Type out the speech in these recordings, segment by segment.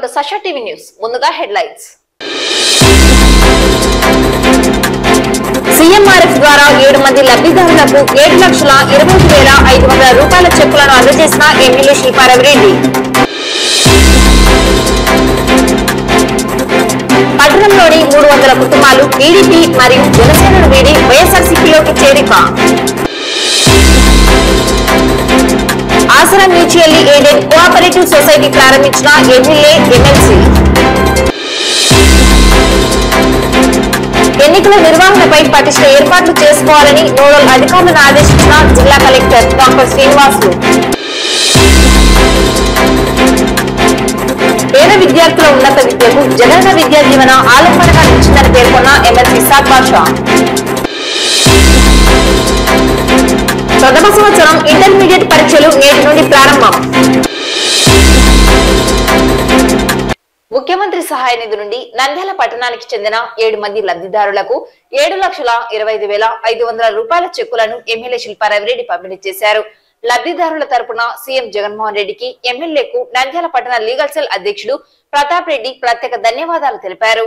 To Sasha TV news. ముందుగా headlines. CMRF ద్వారా 7 మంది లబ్ధిదారులకు 7,20,500 రూపాయల చెక్కులను అందజేసిన ఎమ్మెల్యే శిల్పారావిరెడ్డి. పట్టణంలోని 300 కుటుంబాలు టీడీపీ మరియు జనసేనను వీడి వైఎస్ఆర్సీపీలోకి చేరిక. ఆసరా మ్యూచువల్లీ ఎయిడెడ్ కోఆపరేటివ్ సొసైటీ ప్రారంభించిన ఎమ్మెల్యే ఎమ్మెల్సీ. ఎన్నికల నిర్వహణపై పటిష్ట ఏర్పాట్లు చేసుకోవాలని నోడల్ అధికారులను ఆదేశించిన జిల్లా కలెక్టర్ డాక్టర్ శ్రీనివాసులు. పేద విద్యార్థుల ఉన్నత విద్యకు జగనన్న విద్యా దీవెన ఆలంబనగా నిలిచిందని పేర్కొన్న ఎమ్మెల్సీ ఇసాక్ బాషా. ప్రథమ సంవత్సరం ఇంటర్మీడియట్ పరీక్షలు నేటి నుండి ప్రారంభం. ముఖ్యమంత్రి సహాయ నిధి నుండి నంద్యాల పట్టణానికి చెందిన 7 మంది లబ్ధిదారులకు 7,20,500 రూపాయల చెక్కులను ఎమ్మెల్యే శిల్పారావిరెడ్డి పంపిణీ చేశారు. లబ్ధిదారుల తరపున సీఎం జగన్మోహన్ రెడ్డికి ఎమ్మెల్యేకు నంద్యాల పట్టణ లీగల్ సెల్ అధ్యక్షుడు ప్రతాప్ రెడ్డి ప్రత్యేక ధన్యవాదాలు తెలిపారు.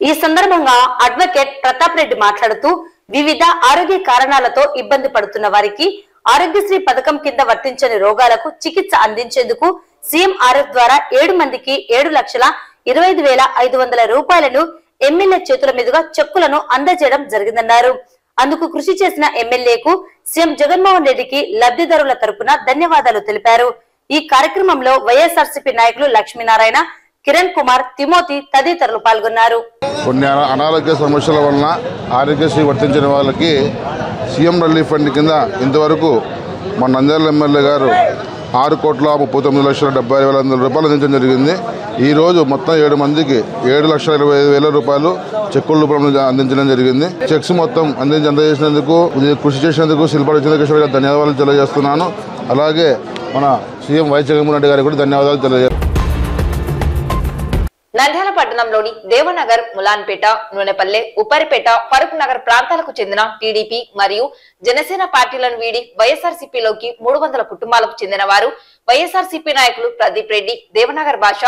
ఈ సందర్భంగా అడ్వకేట్ ప్రతాప్ రెడ్డి మాట్లాడుతూ వివిధ ఆరోగ్య కారణాలతో ఇబ్బంది పడుతున్న వారికి ఆరోగ్యశ్రీ పథకం కింద వర్తించని రోగాలకు చికిత్స అందించేందుకు సీఎంఆర్ఎఫ్ ద్వారా 7 మందికి 7,25,500 రూపాయలను ఎమ్మెల్యే చేతుల మీదుగా చెక్కులను అందజేయడం జరిగిందన్నారు. అందుకు కృషి చేసిన ఎమ్మెల్యేకు సీఎం జగన్మోహన్ రెడ్డికి లబ్ధిదారుల తరపున ధన్యవాదాలు తెలిపారు. ఈ కార్యక్రమంలో వైఎస్ఆర్సీపీ నాయకులు లక్ష్మీనారాయణ, కిరణ్ కుమార్, తిమోతి తదితరులు పాల్గొన్నారు. కొన్ని అనారోగ్య సమస్యల వలన ఆరోగ్యశ్రీ వర్తించిన వాళ్ళకి సీఎం రిలీఫ్ ఫండ్ కింద ఇంతవరకు మన నంద్యాల ఎమ్మెల్యే గారు 6,39,70,500 రూపాయలు అందించడం జరిగింది. ఈరోజు మొత్తం 7 మందికి 7,25,000 రూపాయలు చెక్కుల రూపంలో అందించడం జరిగింది. చెక్స్ మొత్తం అందజేసినందుకు, కృషి చేసినందుకు శిల్పారావిరెడ్డి గారికి ధన్యవాదాలు తెలియజేస్తున్నాను. అలాగే మన సీఎం వైఎస్ జగన్మోహన్ రెడ్డి గారికి కూడా ధన్యవాదాలు తెలియజేస్తున్నాను. నంద్యాల పట్టణంలోని దేవనగర్, ములాన్పేట, నూనెపల్లె, ఉప్పరిపేట, ఫరూక్ నగర్ ప్రాంతాలకు చెందిన టీడీపీ మరియు జనసేన పార్టీలను వీడి వైఎస్ఆర్సీపీలోకి 300 కుటుంబాలకు చెందిన వారు వైఎస్ఆర్సీపీ నాయకులు ప్రదీప్ రెడ్డి, దేవనగర్ భాష,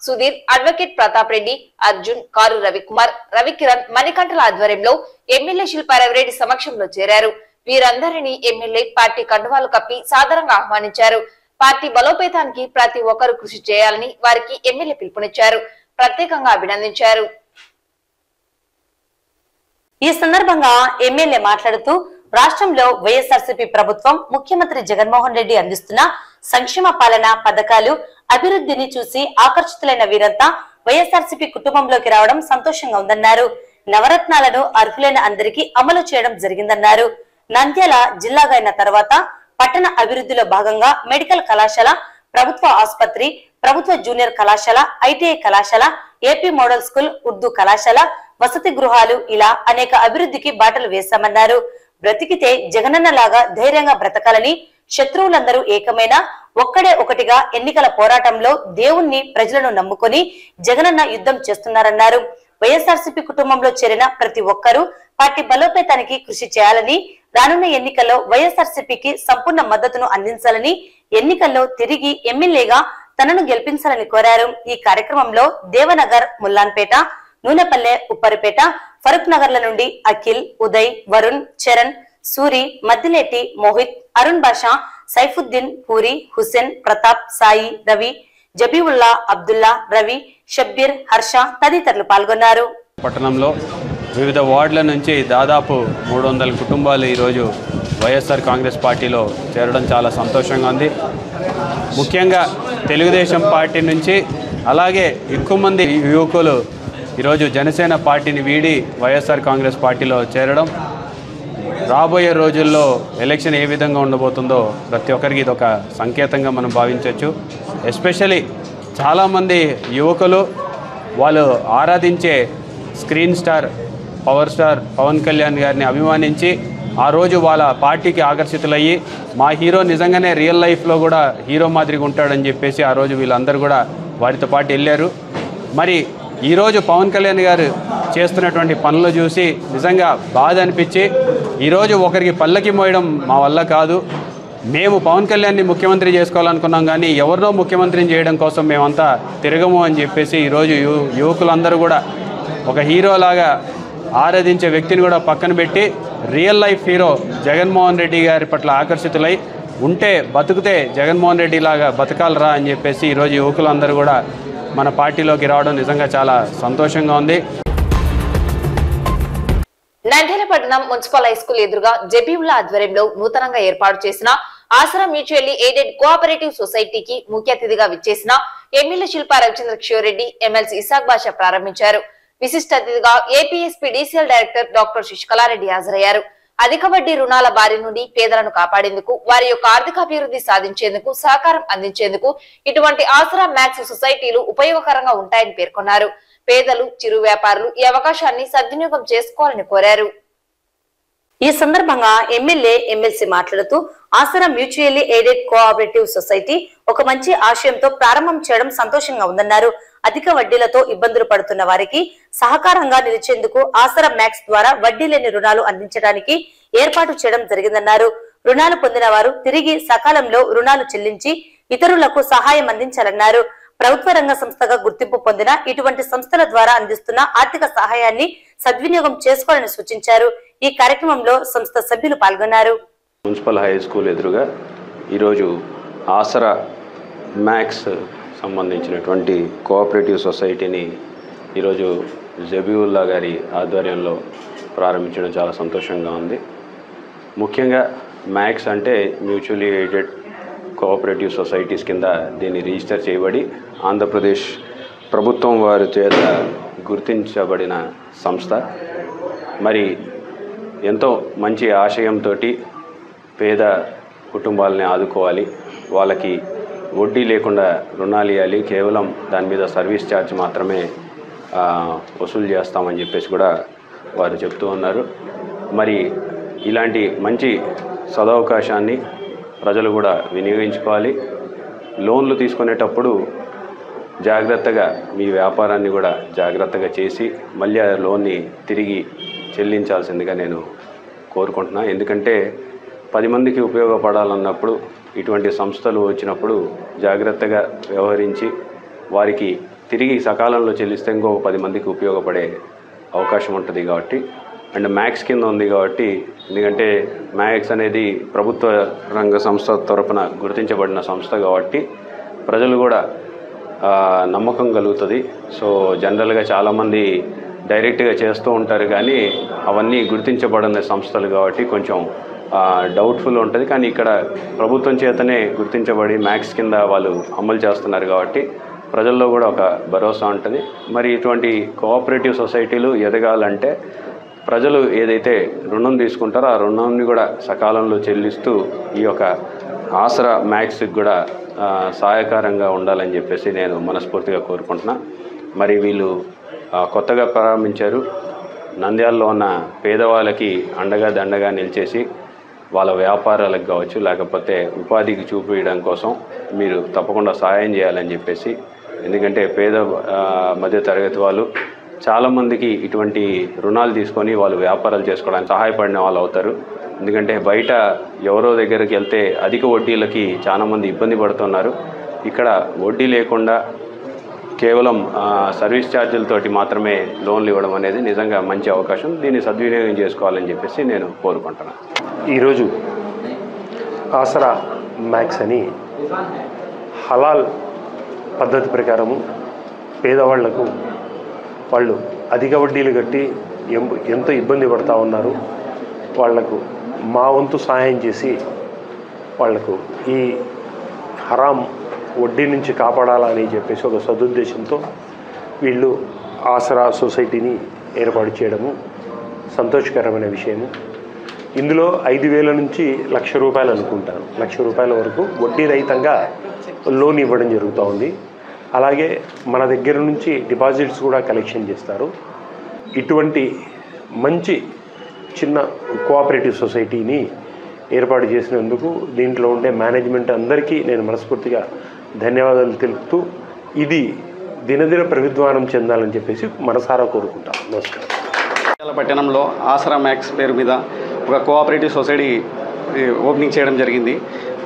సుధీర్, అడ్వకేట్ ప్రతాప్ రెడ్డి, అర్జున్, కారు రవికుమార్, రవికిరణ్, మణికంఠల ఆధ్వర్యంలో ఎమ్మెల్యే శిల్పారావిరెడ్డి సమక్షంలో చేరారు. వీరందరినీ ఎమ్మెల్యే పార్టీ కండువాలు కప్పి సాదరంగా ఆహ్వానించారు. పార్టీ బలోపేతానికి ప్రతి ఒక్కరూ కృషి చేయాలని వారికి ఎమ్మెల్యే పిలుపునిచ్చారు. ప్రత్యేకంగా అభినందించారు. ఈ సందర్భంగా ఎమ్మెల్యే మాట్లాడుతూ రాష్ట్రంలో వైఎస్ఆర్సీపీ ప్రభుత్వం ముఖ్యమంత్రి జగన్మోహన్ రెడ్డి అందిస్తున్న సంక్షేమ పాలన పథకాలు, అభివృద్ధిని చూసి ఆకర్షితులైన వీరంతా వైఎస్ఆర్సీపీ కుటుంబంలోకి రావడం సంతోషంగా ఉందన్నారు. నవరత్నాలను అర్హులైన అందరికీ అమలు చేయడం జరిగిందన్నారు. నంద్యాల జిల్లాగా అయిన తర్వాత పట్టణ అభివృద్ధిలో భాగంగా మెడికల్ కళాశాల, ప్రభుత్వ ఆసుపత్రి, ప్రభుత్వ జూనియర్ కళాశాల, ఐటీఐ కళాశాల, ఏపీ మోడల్ స్కూల్, ఉర్దూ కళాశాల, వసతి గృహాలు ఇలా అనేక అభివృద్ధికి బాటలు వేశామన్నారు. బ్రతికితే జగనన్న లాగా ధైర్యంగా బ్రతకాలని, శత్రువులందరూ ఏకమైన ఒక్కడే ఒకటిగా ఎన్నికల పోరాటంలో దేవుణ్ణి, ప్రజలను నమ్ముకొని జగనన్న యుద్ధం చేస్తున్నారన్నారు. వైఎస్ఆర్సీపీ కుటుంబంలో చేరిన ప్రతి ఒక్కరూ పార్టీ బలోపేతానికి కృషి చేయాలని, రానున్న ఎన్నికల్లో వైఎస్ఆర్సీపీకి సంపూర్ణ మద్దతును అందించాలని, ఎన్నికల్లో తిరిగి ఎమ్మెల్యేగా తనను గెలిపించాలని కోరారు. ఈ కార్యక్రమంలో దేవనగర్, ముల్లాన్పేట, నూనెపల్లె, ఉప్పరిపేట, ఫరూక్ నగర్ల నుండి అఖిల్, ఉదయ్, వరుణ్, చరణ్, సూరి, మద్దిలేటి, మోహిత్, అరుణ్ బాషా, సైఫుద్దీన్, పూరి, హుసేన్, ప్రతాప్, సాయి, రవి, జబీవుల్లా, అబ్దుల్లా, రవి, షబ్బీర్, హర్ష తదితరులు పాల్గొన్నారు. పట్టణంలో వివిధ వార్డుల నుంచి దాదాపు 300 కుటుంబాలు ఈరోజు వైఎస్ఆర్ కాంగ్రెస్ పార్టీలో చేరడం చాలా సంతోషంగా ఉంది. ముఖ్యంగా తెలుగుదేశం పార్టీ నుంచి అలాగే ఎక్కువ మంది యువకులు ఈరోజు జనసేన పార్టీని వీడి వైఎస్ఆర్ కాంగ్రెస్ పార్టీలో చేరడం, రాబోయే రోజుల్లో ఎలక్షన్ ఏ విధంగా ఉండబోతుందో ప్రతి ఒక్కరికి ఇది ఒక సంకేతంగా మనం భావించవచ్చు. ఎస్పెషలీ చాలామంది యువకులు వాళ్ళు ఆరాధించే screen star, power star Pawan Kalyan గారిని అభిమానించి ఆ రోజు వాళ్ళ పార్టీకి ఆకర్షితులయ్యి మా హీరో నిజంగానే రియల్ లైఫ్లో కూడా హీరో మాదిరిగా ఉంటాడని చెప్పేసి ఆ రోజు వీళ్ళందరూ కూడా వారితో పాటు వెళ్ళారు. మరి ఈరోజు పవన్ కళ్యాణ్ గారు చేస్తున్నటువంటి పనులు చూసి నిజంగా బాధ అనిపించి ఈరోజు ఒకరికి పల్లకి మోయడం మా వల్ల కాదు, మేము పవన్ కళ్యాణ్ని ముఖ్యమంత్రి చేసుకోవాలనుకున్నాం, కానీ ఎవరినో ముఖ్యమంత్రిని చేయడం కోసం మేమంతా తిరగము అని చెప్పేసి ఈరోజు యువకులందరూ కూడా ఒక హీరోలాగా ఆరాధించే వ్యక్తిని కూడా పక్కన పెట్టి real life hero Jaganmohan Reddy గారి పట్ల ఆకర్షితులై ఉంటే బతుకుతే జగన్మోహన్ రెడ్డి లాగా బతకాలరా అని చెప్పేసి ఈరోజు యువకులందరూ కూడా మన పార్టీలోకి రావడం నిజంగా చాలా సంతోషంగా ఉంది. నంద్యాల పట్టణం మున్సిపల్ హైస్కూల్ ఎదురుగా జబీవుల్లా ఆధ్వర్యంలో నూతనంగా ఏర్పాటు చేసిన ఆసరా మ్యూచువల్లీ ఎయిడెడ్ కోఆపరేటివ్ సొసైటీకి ముఖ్య అతిథిగా విచ్చేసిన ఎమ్మెల్యే శిల్పా రవిచంద్ర కిషోరెడ్డి, ఎమ్మెల్సీ ఇసాక్ బాషా ప్రారంభించారు. విశిష్ట అతిథిగా APSP DCL director doctor Sasikala Reddy హాజరయ్యారు. అధిక వడ్డీ రుణాల బారి నుండి పేదలను కాపాడేందుకు, వారి యొక్క ఆర్థికాభివృద్ధి సాధించేందుకు సహకారం అందించేందుకు ఇటువంటి ఆసరా మ్యాక్స్ సొసైటీలు ఉపయోగకరంగా ఉంటాయని పేర్కొన్నారు. పేదలు, చిరు వ్యాపారులు ఈ అవకాశాన్ని సద్వినియోగం చేసుకోవాలని కోరారు. ఈ సందర్భంగా ఎమ్మెల్యే, ఎమ్మెల్సీ మాట్లాడుతూ ఆసరా మ్యూచువల్లీ ఎయిడెడ్ కోఆపరేటివ్ సొసైటీ ఒక మంచి ఆశయంతో ప్రారంభం చేయడం సంతోషంగా ఉందన్నారు. అధిక వడ్డీలతో ఇబ్బందులు పడుతున్న వారికి సహకారంగా నిలిచేందుకు ఆసరా మ్యాక్స్ ద్వారా వడ్డీ లేని రుణాలు అందించడానికి ఏర్పాటు చేయడం జరిగిందన్నారు. రుణాలు పొందిన వారు తిరిగి సకాలంలో రుణాలు చెల్లించి ఇతరులకు సహాయం అందించాలన్నారు. ప్రభుత్వ రంగ సంస్థగా గుర్తింపు పొందిన ఇటువంటి సంస్థల ద్వారా అందిస్తున్న ఆర్థిక సహాయాన్ని సద్వినియోగం చేసుకోవాలని సూచించారు. ఈ కార్యక్రమంలో సంస్థ సభ్యులు పాల్గొన్నారు. మున్సిపల్ హై స్కూల్ ఎదురుగా ఈరోజు ఆసరా మ్యాక్స్ సంబంధించినటువంటి కోఆపరేటివ్ సొసైటీని ఈరోజు జబీవుల్లా గారి ఆధ్వర్యంలో ప్రారంభించడం చాలా సంతోషంగా ఉంది. ముఖ్యంగా మ్యాక్స్ అంటే మ్యూచువల్లీ ఎయిడెడ్ కోఆపరేటివ్ సొసైటీస్ కింద దీన్ని రిజిస్టర్ చేయబడి ఆంధ్రప్రదేశ్ ప్రభుత్వం వారి చేత గుర్తించబడిన సంస్థ. మరి ఎంతో మంచి ఆశయంతో పేద కుటుంబాలని ఆదుకోవాలి, వాళ్ళకి వడ్డీ లేకుండా రుణాలు ఇవ్వాలి, కేవలం దాని మీద సర్వీస్ ఛార్జ్ మాత్రమే వసూలు చేస్తామని చెప్పేసి కూడా వారు చెప్తూ ఉన్నారు. మరి ఇలాంటి మంచి సదవకాశాన్ని ప్రజలు కూడా వినియోగించుకోవాలి. లోన్లు తీసుకునేటప్పుడు జాగ్రత్తగా మీ వ్యాపారాన్ని కూడా జాగ్రత్తగా చేసి మళ్ళీ ఆ లోన్ని తిరిగి చెల్లించాల్సిందిగా నేను కోరుకుంటున్నా. ఎందుకంటే 10 మందికి ఉపయోగపడాలన్నప్పుడు ఇటువంటి సంస్థలు వచ్చినప్పుడు జాగ్రత్తగా వ్యవహరించి వారికి తిరిగి సకాలంలో చెల్లిస్తే ఇంకొక 10 మందికి ఉపయోగపడే అవకాశం ఉంటుంది. కాబట్టి అండ్ మ్యాక్స్ కింద ఉంది కాబట్టి, ఎందుకంటే మ్యాక్స్ అనేది ప్రభుత్వ రంగ సంస్థ తరపున గుర్తించబడిన సంస్థ కాబట్టి ప్రజలు కూడా నమ్మకం కలుగుతుంది. సో జనరల్గా చాలామంది డైరెక్ట్గా చేస్తూ ఉంటారు, కానీ అవన్నీ గుర్తించబడిన సంస్థలు కాబట్టి కొంచెం డౌట్ఫుల్ ఉంటుంది. కానీ ఇక్కడ ప్రభుత్వం చేతనే గుర్తించబడి మ్యాక్స్ కింద వాళ్ళు అమలు చేస్తున్నారు కాబట్టి ప్రజల్లో కూడా ఒక భరోసా ఉంటుంది. మరి ఇటువంటి కోఆపరేటివ్ సొసైటీలు ఎదగాలంటే ప్రజలు ఏదైతే రుణం తీసుకుంటారో ఆ రుణాన్ని కూడా సకాలంలో చెల్లిస్తూ ఈ యొక్క ఆసరా మ్యాక్స్కి కూడా సహాయకారంగా ఉండాలని చెప్పేసి నేను మనస్ఫూర్తిగా కోరుకుంటున్నా. మరి వీళ్ళు కొత్తగా ప్రారంభించారు. నంద్యాలలో ఉన్న పేదవాళ్ళకి అండగా దండగా నిలిచేసి వాళ్ళ వ్యాపారాలకు కావచ్చు, లేకపోతే ఉపాధికి చూపించడం కోసం మీరు తప్పకుండా సహాయం చేయాలని చెప్పేసి, ఎందుకంటే పేద మధ్య తరగతి వాళ్ళు చాలామందికి ఇటువంటి రుణాలు తీసుకొని వాళ్ళు వ్యాపారాలు చేసుకోవడానికి సహాయపడిన వాళ్ళు అవుతారు. ఎందుకంటే బయట ఎవరో దగ్గరికి వెళ్తే అధిక వడ్డీలకి చాలామంది ఇబ్బంది పడుతున్నారు. ఇక్కడ వడ్డీ లేకుండా కేవలం సర్వీస్ ఛార్జీలతోటి మాత్రమే లోన్లు ఇవ్వడం అనేది నిజంగా మంచి అవకాశం. దీన్ని సద్వినియోగం చేసుకోవాలని చెప్పేసి నేను కోరుకుంటున్నాను. ఈరోజు ఆసరా మ్యాక్స్ అని హలాల్ పద్ధతి ప్రకారము పేదవాళ్లకు వాళ్ళు అధిక వడ్డీలు కట్టి ఎంతో ఇబ్బంది పడుతూ ఉన్నారు. వాళ్లకు మా వంతు సహాయం చేసి వాళ్లకు ఈ హరాం వడ్డీ నుంచి కాపాడాలని చెప్పేసి ఒక సదుద్దేశంతో వీళ్ళు ఆసరా సొసైటీని ఏర్పాటు చేయడము సంతోషకరమైన విషయము. ఇందులో 5,000 నుంచి ₹1,00,000 అనుకుంటాను, ₹1,00,000 వరకు వడ్డీ రహితంగా లోన్ ఇవ్వడం జరుగుతూ ఉంది. అలాగే మన దగ్గర నుంచి డిపాజిట్స్ కూడా కలెక్షన్ చేస్తారు. ఇటువంటి మంచి చిన్న కోఆపరేటివ్ సొసైటీని ఏర్పాటు చేసినందుకు దీంట్లో ఉండే మేనేజ్మెంట్ అందరికీ నేను మనస్ఫూర్తిగా ధన్యవాదాలు తెలుపుతూ ఇది దినదిన ప్రవిద్వానం చెందాలని చెప్పేసి మనసారా కోరుకుంటాను. నమస్కారం. పట్టణంలో ఆసరా మ్యాక్స్ పేరు మీద ఒక కోఆపరేటివ్ సొసైటీ ఓపెనింగ్ చేయడం జరిగింది.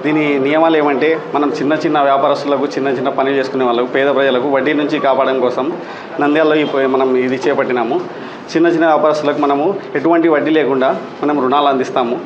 దీని నియమాలు ఏమంటే మనం చిన్న చిన్న వ్యాపారస్తులకు చిన్న పనులు చేసుకునే వాళ్ళకు పేద ప్రజలకు వడ్డీ నుంచి కాపాడడం కోసం నంద్యాలలో మనం ఇది చేపట్టినాము. చిన్న వ్యాపారస్తులకు మనము ఎటువంటి వడ్డీ లేకుండా మనం రుణాలు అందిస్తాము.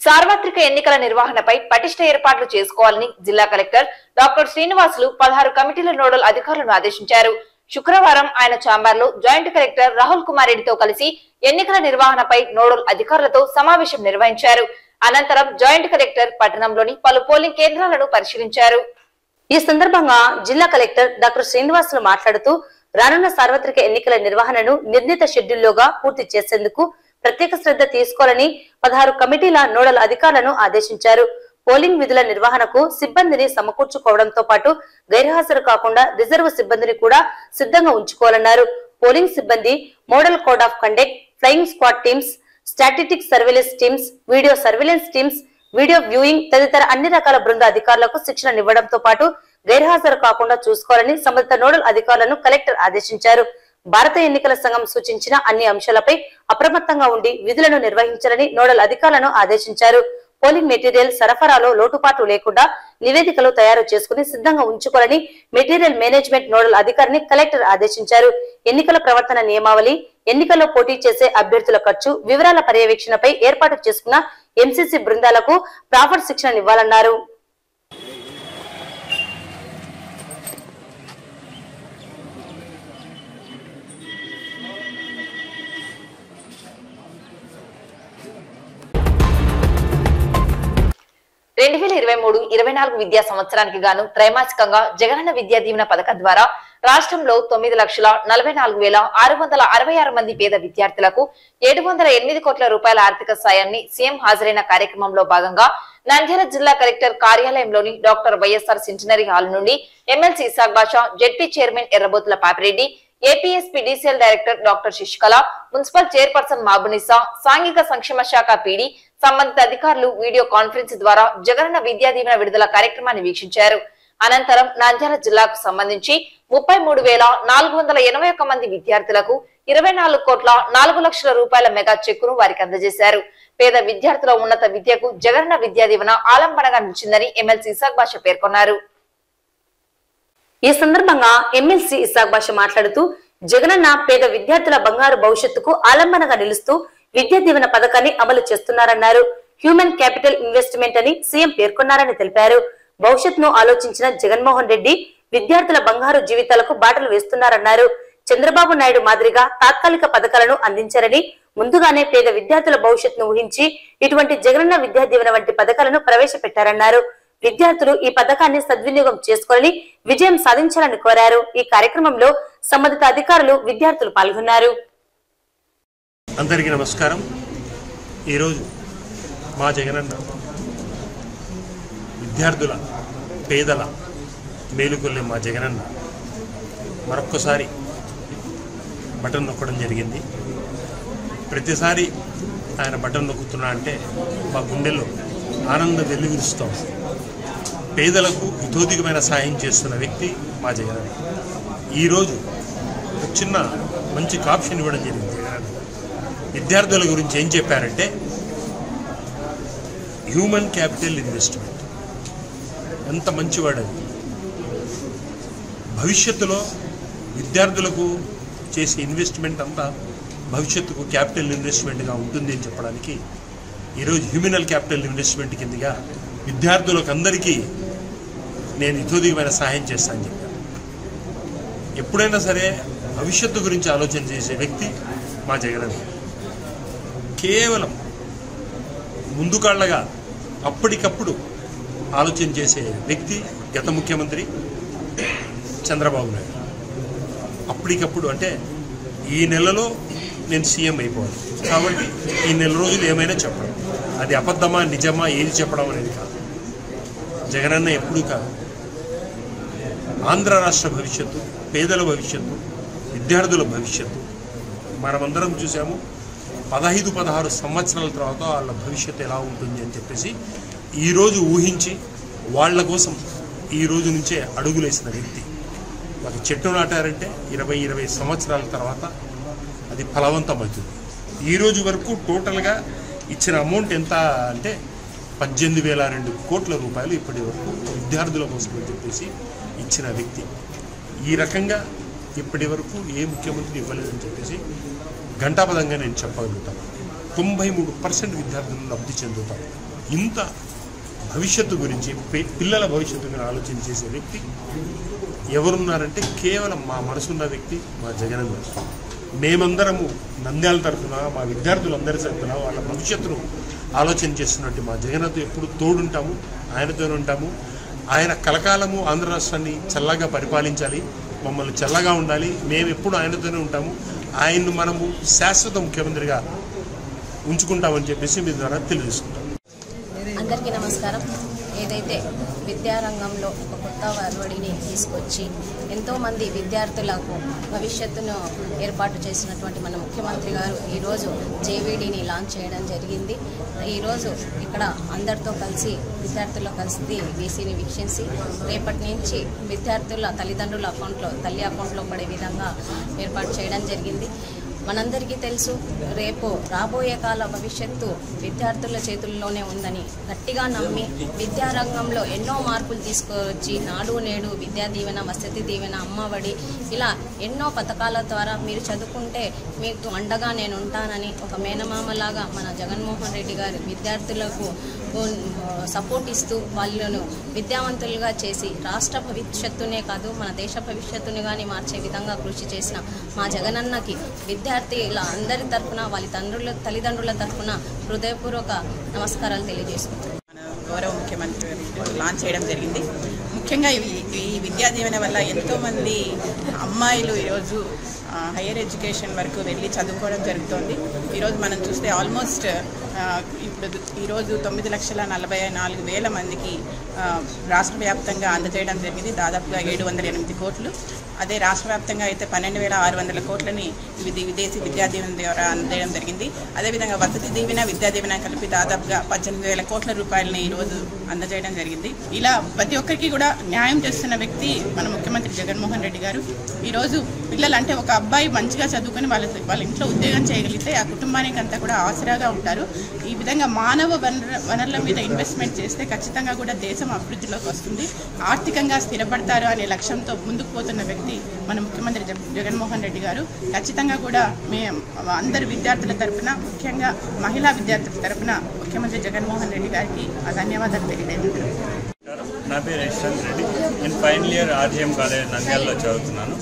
సార్వత్రిక ఎన్నికల నిర్వహణపై పటిష్ట ఏర్పాట్లు చేసుకోవాలని జిల్లా కలెక్టర్ డాక్టర్ శ్రీనివాసులు 16 కమిటీల నోడల్ అధికారులను ఆదేశించారు. శుక్రవారం ఆయన ఛాంబర్లో జాయింట్ కలెక్టర్ రాహుల్ కుమార్ రెడ్డితో కలిసి ఎన్నికల నిర్వహణపై నోడల్ అధికారులతో సమావేశం నిర్వహించారు. అనంతరం జాయింట్ కలెక్టర్ పట్టణంలోని పలు పోలింగ్ కేంద్రాలను పరిశీలించారు. ఈ సందర్భంగా జిల్లా కలెక్టర్ డాక్టర్ శ్రీనివాసులు మాట్లాడుతూ రానున్న సార్వత్రిక ఎన్నికల నిర్వహణను నిర్ణీత షెడ్యూల్లోగా పూర్తి చేసేందుకు ప్రత్యేక శ్రద్ధ తీసుకోవాలని 16 కమిటీల నోడల్ అధికారులను ఆదేశించారు. పోలింగ్ విధుల నిర్వహణకు సిబ్బందిని సమకూర్చుకోవడంతో పాటు గైర్హాజరు కాకుండా రిజర్వ్ సిబ్బందిని కూడా సిద్ధంగా ఉంచుకోవాలన్నారు. పోలింగ్ సిబ్బంది model code of conduct, flying squad teams, statistic surveillance teams, video surveillance teams, video viewing తదితర అన్ని రకాల బృంద అధికారులకు శిక్షణ ఇవ్వడంతో పాటు గైర్హాజరు కాకుండా చూసుకోవాలని సంబంధిత నోడల్ అధికారులను కలెక్టర్ ఆదేశించారు. భారత ఎన్నికల సంఘం సూచించిన అన్ని అంశాలపై అప్రమత్తంగా ఉండి విధులను నిర్వహించాలని నోడల్ అధికారులను ఆదేశించారు. పోలింగ్ మెటీరియల్ సరఫరాలో లోటుపాట్లు లేకుండా నివేదికలు తయారు చేసుకుని సిద్ధంగా ఉంచుకోవాలని మెటీరియల్ మేనేజ్మెంట్ నోడల్ అధికారిని కలెక్టర్ ఆదేశించారు. ఎన్నికల ప్రవర్తన నియమావళి, ఎన్నికల్లో పోటీ చేసే అభ్యర్థుల ఖర్చు వివరాల పర్యవేక్షణపై ఏర్పాటు చేసుకున్న ఎంసీసీ బృందాలకు ప్రాపర్ శిక్షణ ఇవ్వాలన్నారు. విద్యా సంవత్సరానికి గాను త్రైమాసికంగా జగనన్న విద్యా దీవెన పథకం ద్వారా రాష్ట్రంలో 9,44,666 మంది పేద విద్యార్థులకు 708 కోట్ల రూపాయల ఆర్థిక సాయాన్ని సీఎం హాజరైన కార్యక్రమంలో భాగంగా నంద్యాల జిల్లా కలెక్టర్ కార్యాలయంలోని డాక్టర్ వైఎస్ఆర్ సెంటినరీ హాల్ నుండి MLC Isaq Basha, ZP chairman Errabothula Papireddy, APSPDCL director doctor Sasikala, municipal chairperson Mabunisa, సాంఘిక సంక్షేమ శాఖ పీడీ, సంబంధిత అధికారులు వీడియో కాన్ఫరెన్స్ ద్వారా జగనన్న విద్యా దీవెన విడుదల కార్యక్రమాన్ని వీక్షించారు. అనంతరం నంద్యాల జిల్లాకు సంబంధించి 33,481 మంది విద్యార్థులకు 24,04,00,000 రూపాయల మెగా చెక్కును వారికి అందజేశారు. పేద విద్యార్థుల ఉన్నత విద్యకు జగనన్న విద్యా దీవెన ఆలంబనగా నిలిచిందని ఎమ్మెల్సీ ఇసాక్ బాషా పేర్కొన్నారు. ఈ సందర్భంగా ఎమ్మెల్సీ ఇసాక్ బాషా మాట్లాడుతూ జగనన్న పేద విద్యార్థుల బంగారు భవిష్యత్తుకు ఆలంబనగా నిలుస్తూ విద్యా దీవెన పథకాన్ని అమలు చేస్తున్నారన్నారు. హ్యూమన్ క్యాపిటల్ ఇన్వెస్ట్మెంట్ అని సీఎం పేర్కొన్నారని తెలిపారు. భవిష్యత్తును ఆలోచించిన జగన్మోహన్ రెడ్డి విద్యార్థుల బంగారు జీవితాలకు బాటలు వేస్తున్నారన్నారు. చంద్రబాబు నాయుడు మాదిరిగా తాత్కాలిక పథకాలను అందించారని, ముందుగానే పేద విద్యార్థుల భవిష్యత్తును ఊహించి ఇటువంటి జగనన్న విద్యా దీవెన వంటి పథకాలను ప్రవేశపెట్టారన్నారు. విద్యార్థులు ఈ పథకాన్ని సద్వినియోగం చేసుకోవాలని, విజయం సాధించాలని కోరారు. ఈ కార్యక్రమంలో సంబంధిత అధికారులు, విద్యార్థులు పాల్గొన్నారు. అందరికీ నమస్కారం. ఈరోజు మా జగనన్న విద్యార్థుల పేదల మేలుకొల్లే మా జగనన్న మరొక్కసారి బటన్ నొక్కడం జరిగింది. ప్రతిసారి ఆయన బటన్ నొక్కుతున్నా అంటే మా గుండెల్లో ఆనందం వెల్లువిరుస్తాం. పేదలకు హితోధికమైన సహాయం చేస్తున్న వ్యక్తి మా జగనన్న. ఈరోజు ఒక చిన్న మంచి కాప్షన్ ఇవ్వడం జరిగింది. జగనన్న విద్యార్థుల గురించి ఏం చెప్పారంటే హ్యూమన్ క్యాపిటల్ ఇన్వెస్ట్మెంట్. ఎంత మంచివాడు అది. భవిష్యత్తులో విద్యార్థులకు చేసే ఇన్వెస్ట్మెంట్ అంతా భవిష్యత్తుకు క్యాపిటల్ ఇన్వెస్ట్మెంట్గా ఉంటుంది అని చెప్పడానికి ఈరోజు హ్యూమనల్ క్యాపిటల్ ఇన్వెస్ట్మెంట్ కిందగా విద్యార్థులకు అందరికీ నేను హితోధికమైన సహాయం చేస్తానని చెప్పాను. ఎప్పుడైనా సరే భవిష్యత్తు గురించి ఆలోచన చేసే వ్యక్తి మా జగనన్న. కేవలం ముందుకాళ్లగా అప్పటికప్పుడు ఆలోచన చేసే వ్యక్తి గత ముఖ్యమంత్రి చంద్రబాబు నాయుడు. అప్పటికప్పుడు అంటే ఈ నెలలో నేను సీఎం అయిపోవాలి కాబట్టి ఈ నెల రోజులు ఏమైనా చెప్పడం, అది అబద్ధమా నిజమా ఏది చెప్పడం అనేది కాదు. జగనన్న ఎప్పుడూ కాదు. ఆంధ్ర రాష్ట్ర భవిష్యత్తు, పేదల భవిష్యత్తు, విద్యార్థుల భవిష్యత్తు మనమందరం చూసాము. 15-16 సంవత్సరాల తర్వాత వాళ్ళ భవిష్యత్తు ఎలా ఉంటుంది అని చెప్పేసి ఈరోజు ఊహించి వాళ్ళ కోసం ఈ రోజు నుంచే అడుగులేసిన వ్యక్తి. ఒక చెట్టు నాటారంటే 20 సంవత్సరాల తర్వాత అది ఫలవంతమవుతుంది. ఈరోజు వరకు టోటల్గా ఇచ్చిన అమౌంట్ ఎంత అంటే 18,002 కోట్ల రూపాయలు ఇప్పటి వరకు విద్యార్థుల కోసం అని చెప్పేసి ఇచ్చిన వ్యక్తి. ఈ రకంగా ఇప్పటి వరకు ఏ ముఖ్యమంత్రి ఇవ్వలేదని చెప్పేసి ఘంటాపదంగా నేను చెప్పగలుగుతాను. 93% విద్యార్థులు లబ్ధి చెందుతారు. ఇంత భవిష్యత్తు గురించి, పిల్లల భవిష్యత్తు గురించి ఆలోచన చేసే వ్యక్తి ఎవరున్నారంటే కేవలం మా మనసున్న వ్యక్తి మా జగనన్న. మేమందరము నంద్యాల తరఫున, మా విద్యార్థులందరి తరఫున వాళ్ళ భవిష్యత్తును ఆలోచన చేస్తున్నట్టు మా జగనన్నతో ఎప్పుడు తోడుంటాము, ఆయనతోనే ఉంటాము. ఆయన కలకాలము ఆంధ్ర రాష్ట్రాన్ని చల్లగా పరిపాలించాలి, మమ్మల్ని చల్లగా ఉండాలి, మేము ఎప్పుడు ఆయనతోనే ఉంటాము, ఆయన్ను మనము శాశ్వత ముఖ్యమంత్రిగా ఉంచుకుంటామని చెప్పేసి మీ ద్వారా తెలియజేసుకుంటాం. అందరికీ నమస్కారం. ఏదైతే విద్యారంగంలో ఒక కొత్త ఒరవడిని తీసుకొచ్చి ఎంతోమంది విద్యార్థులకు భవిష్యత్తును ఏర్పాటు చేసినటువంటి మన ముఖ్యమంత్రి గారు ఈరోజు జేవీడీని లాంచ్ చేయడం జరిగింది. ఈరోజు ఇక్కడ అందరితో కలిసి విద్యార్థుల్లో కలిసి వీసీని వీక్షించి రేపటి నుంచి విద్యార్థుల తల్లిదండ్రుల తల్లి అకౌంట్లో పడే విధంగా ఏర్పాటు చేయడం జరిగింది. మనందరికీ తెలుసు, రేపు రాబోయే కాల భవిష్యత్తు విద్యార్థుల చేతుల్లోనే ఉందని గట్టిగా నమ్మి విద్యారంగంలో ఎన్నో మార్పులు తీసుకువచ్చి నాడు నేడు, విద్యా దీవెన, వసతి దీవెన, అమ్మఒడి ఇలా ఎన్నో పథకాల ద్వారా మీరు చదువుకుంటే మీకు అండగా నేను ఉంటానని ఒక మేనమామలాగా మన జగన్మోహన్ రెడ్డి గారు విద్యార్థులకు సపోర్ట్ ఇస్తూ వాళ్ళను విద్యావంతులుగా చేసి రాష్ట్ర భవిష్యత్తునే కాదు మన దేశ భవిష్యత్తుని కానీ మార్చే విధంగా కృషి చేసిన మా జగనన్నకి విద్యార్థుల అందరి తరఫున వాళ్ళ తల్లిదండ్రుల తరఫున హృదయపూర్వక నమస్కారాలు తెలియజేసుకుంటున్నాను. గౌరవ ముఖ్యమంత్రి లాంచ్ చేయడం జరిగింది. ముఖ్యంగా ఈ విద్యా దీవెన వల్ల ఎంతోమంది అమ్మాయిలు ఈరోజు హైయర్ ఎడ్యుకేషన్ వరకు వెళ్ళి చదువుకోవడం జరుగుతోంది. ఈరోజు మనం చూస్తే ఆల్మోస్ట్ ఇప్పుడు ఈరోజు 9,44,000 మందికి రాష్ట్ర వ్యాప్తంగా అందజేయడం జరిగింది. దాదాపుగా 708 కోట్లు. అదే రాష్ట్ర వ్యాప్తంగా అయితే 12,600 కోట్లని విదేశీ విద్యా దీవెన ద్వారా అందజేయడం జరిగింది. అదేవిధంగా వసతి దీవెన, విద్యా దీవెన కలిపి దాదాపుగా 18,000 కోట్ల రూపాయలని ఈరోజు అందజేయడం జరిగింది. ఇలా ప్రతి ఒక్కరికి కూడా న్యాయం చేస్తున్న వ్యక్తి మన ముఖ్యమంత్రి జగన్మోహన్ రెడ్డి గారు. ఈరోజు పిల్లలు అంటే ఒక అబ్బాయి మంచిగా చదువుకొని వాళ్ళ ఇంట్లో ఉద్యోగం చేయగలిగితే ఆ కుటుంబానికి అంతా కూడా ఆసరాగా ఉంటారు. ఈ విధంగా మానవ వనరుల మీద ఇన్వెస్ట్మెంట్ చేస్తే ఖచ్చితంగా కూడా దేశం అభివృద్ధిలోకి వస్తుంది, ఆర్థికంగా స్థిరపడతారు అనే లక్ష్యంతో ముందుకు పోతున్న వ్యక్తి మన ముఖ్యమంత్రి జగన్మోహన్ రెడ్డి గారు. ఖచ్చితంగా కూడా మేము అందరు విద్యార్థుల తరఫున, ముఖ్యంగా మహిళా విద్యార్థుల తరఫున ముఖ్యమంత్రి జగన్మోహన్ రెడ్డి గారికి ధన్యవాదాలు తెలియజేస్తున్నాను. నా పేరు యశ్వంత్ రెడ్డి. నేను ఫైనల్ ఇయర్ ఆర్జీఎం కాలేజ్ నంద్యాలలో చదువుతున్నాను.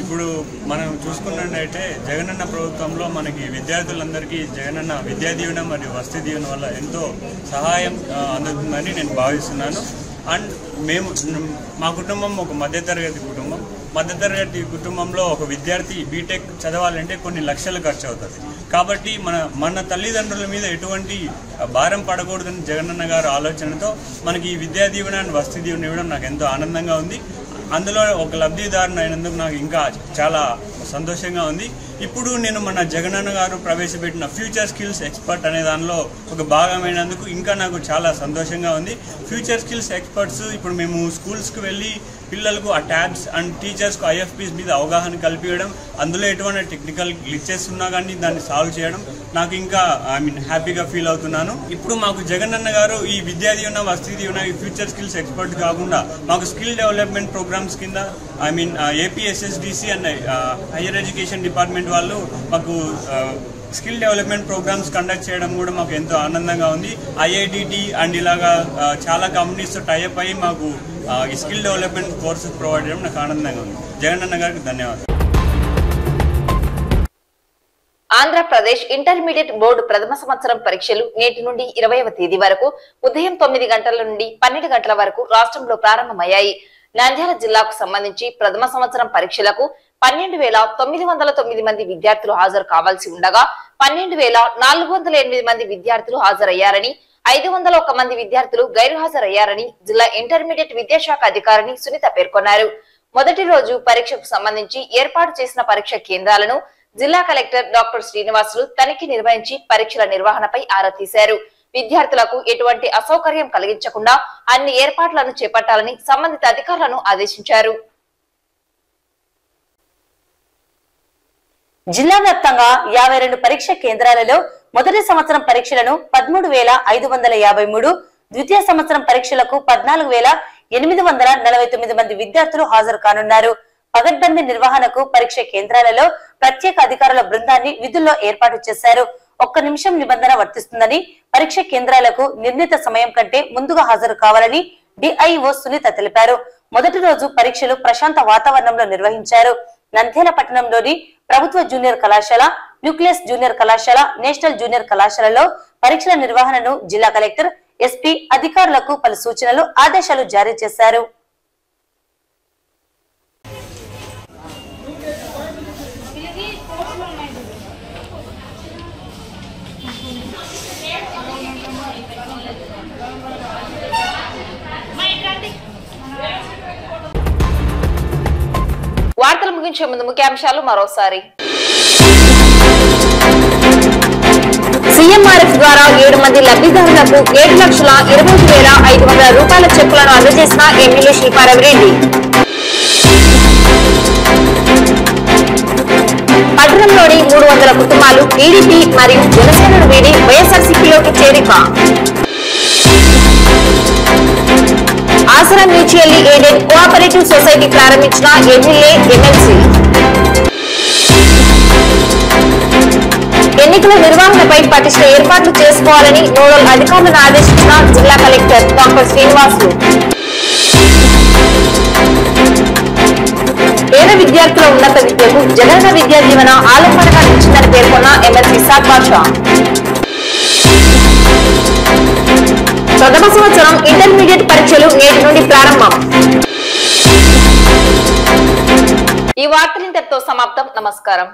ఇప్పుడు మనం చూసుకున్నట్టయితే జగనన్న ప్రభుత్వంలో మనకి విద్యార్థులందరికీ జగనన్న విద్యా దీవెన మరియు వసతి దీవెన వల్ల ఎంతో సహాయం అందుతుందని నేను భావిస్తున్నాను. అండ్ మా కుటుంబం ఒక మధ్యతరగతి కుటుంబం. మధ్యతరగతి కుటుంబంలో ఒక విద్యార్థి బీటెక్ చదవాలంటే కొన్ని లక్షలు ఖర్చు అవుతుంది. కాబట్టి మన తల్లిదండ్రుల మీద ఎటువంటి భారం పడకూడదని జగనన్న గారు ఆలోచనతో మనకి ఈ విద్యా దీవెన అండ్ వసతి దీవెన ఇవ్వడం నాకు ఎంతో ఆనందంగా ఉంది. అందులో ఒక లబ్ధిదారుని అయినందుకు నాకు ఇంకా చాలా సంతోషంగా ఉంది. ఇప్పుడు నేను మన జగనన్న గారు ప్రవేశపెట్టిన ఫ్యూచర్ స్కిల్స్ ఎక్స్పర్ట్ అనే దానిలో ఒక భాగమైనందుకు ఇంకా నాకు చాలా సంతోషంగా ఉంది. ఫ్యూచర్ స్కిల్స్ ఎక్స్పర్ట్స్ ఇప్పుడు మేము స్కూల్స్కి వెళ్ళి పిల్లలకు ఆ ట్యాబ్స్ అండ్ టీచర్స్కు ఐఎఫ్పీస్ మీద అవగాహన కల్పించడం, అందులో ఎటువంటి టెక్నికల్ గ్లిచెస్ ఉన్నా కానీ దాన్ని సాల్వ్ చేయడం నాకు ఇంకా హ్యాపీగా ఫీల్ అవుతున్నాను. ఇప్పుడు మాకు జగనన్న గారు ఈ విద్యా దీవెన, వసతి దీవెన, ఈ ఫ్యూచర్ స్కిల్స్ ఎక్స్పర్ట్ కాకుండా మాకు స్కిల్ డెవలప్మెంట్ ప్రోగ్రామ్స్ కింద APSSDC and higher education department వాళ్ళు మాకు స్కిల్ డెవలప్మెంట్ ప్రోగ్రామ్స్ కండక్ట్ చేయడం కూడా మాకు ఎంతో ఆనందంగా ఉంది. ఐఐటిటి అండ్ ఇలాగా చాలా కంపెనీస్తో టైఅప్ అయ్యి మాకు ఈ స్కిల్ డెవలప్మెంట్ కోర్సెస్ ప్రొవైడ్ చేయడం నాకు ఆనందంగా ఉంది. జగనన్న గారికి ధన్యవాదాలు. ఆంధ్రప్రదేశ్ ఇంటర్మీడియట్ బోర్డు ప్రథమ సంవత్సరం పరీక్షలు నేటి నుండి 20వ తేదీ వరకు ఉదయం 9 గంటల నుండి 12 గంటల వరకు రాష్ట్రంలో ప్రారంభమయ్యాయి. నంద్యాల జిల్లాకు సంబంధించి ప్రథమ సంవత్సరం పరీక్షలకు 12,909 మంది విద్యార్థులు హాజరు కావాల్సి ఉండగా 12,408 మంది విద్యార్థులు హాజరయ్యారని, 501 మంది విద్యార్థులు గైరు హాజరయ్యారని జిల్లా ఇంటర్మీడియట్ విద్యాశాఖ అధికారిని సునీత పేర్కొన్నారు. మొదటి రోజు పరీక్షకు సంబంధించి ఏర్పాటు చేసిన పరీక్ష కేంద్రాలను జిల్లా కలెక్టర్ డాక్టర్ శ్రీనివాసులు తనిఖీ నిర్వహించి పరీక్షల నిర్వహణపై ఆరా తీశారు. విద్యార్థులకు ఎటువంటి అసౌకర్యం కలిగించకుండా అన్ని ఏర్పాట్లను చేపట్టాలని సంబంధిత అధికారులను ఆదేశించారు. జిల్లా వ్యాప్తంగా 52 పరీక్ష కేంద్రాలలో మొదటి సంవత్సరం పరీక్షలను 13,553 ద్వితీయ సంవత్సరం పరీక్షలకు 14,849 మంది విద్యార్థులు హాజరు కానున్నారు. పగడ్బందీ నిర్వహణకు పరీక్ష కేంద్రాలలో ప్రత్యేక అధికారుల బృందాన్ని విధుల్లో ఏర్పాటు చేశారు. 1 నిమిషం నిబంధన వర్తిస్తుందని, పరీక్ష కేంద్రాలకు నిర్ణీత సమయం కంటే ముందుగా హాజరు కావాలని డిఐఓ సునీత తెలిపారు. మొదటి రోజు పరీక్షలు ప్రశాంత వాతావరణంలో నిర్వహించారు. నంద్యాల పట్టణంలోని ప్రభుత్వ జూనియర్ కళాశాల, న్యూక్లియస్ జూనియర్ కళాశాల, నేషనల్ జూనియర్ కళాశాలలో పరీక్షల నిర్వహణను జిల్లా కలెక్టర్, ఎస్పీ అధికారులకు పలు సూచనలు, ఆదేశాలు జారీ చేశారు. వార్తలు ముగించే ముందు ముఖ్యాంశాలు మరోసారి. సీఎంఆర్ఎఫ్ ద్వారా 7 మంది లబ్ధిదారులకు 7,20,500 రూపాయల చెక్కులను అందజేసిన ఎమ్మెల్యే శిల్పారావిరెడ్డి. పట్టణంలోని 300 కుటుంబాలు టీడీపీ మరియు జనసేనను వీడి వైఎస్ఆర్సీపీలోకి చేరిక. ఆసరా మ్యూచువల్లీ ఎయిడెడ్ కోఆపరేటివ్ సొసైటీ ప్రారంభించిన ఎమ్మెల్యే, ఎమ్మెల్సీ. ఎన్నికల నిర్వహణపై పటిష్ట ఏర్పాట్లు చేసుకోవాలని నోడల్ అధికారులను ఆదేశించిన జిల్లా కలెక్టర్ డాక్టర్ శ్రీనివాసులు. పేద విద్యార్థుల ఉన్నత విద్యకు జగనన్న విద్యా దీవెన ఆలంబనగా నిలిచిందని పేర్కొన్న ఎమ్మెల్సీ ఇసాక్ బాషా. ప్రథమ సంవత్సరం ఇంటర్మీడియట్ పరీక్షలు నేటి నుండి ప్రారంభం. ఈ వార్తలు ఇంతటితో సమాప్తం. నమస్కారం.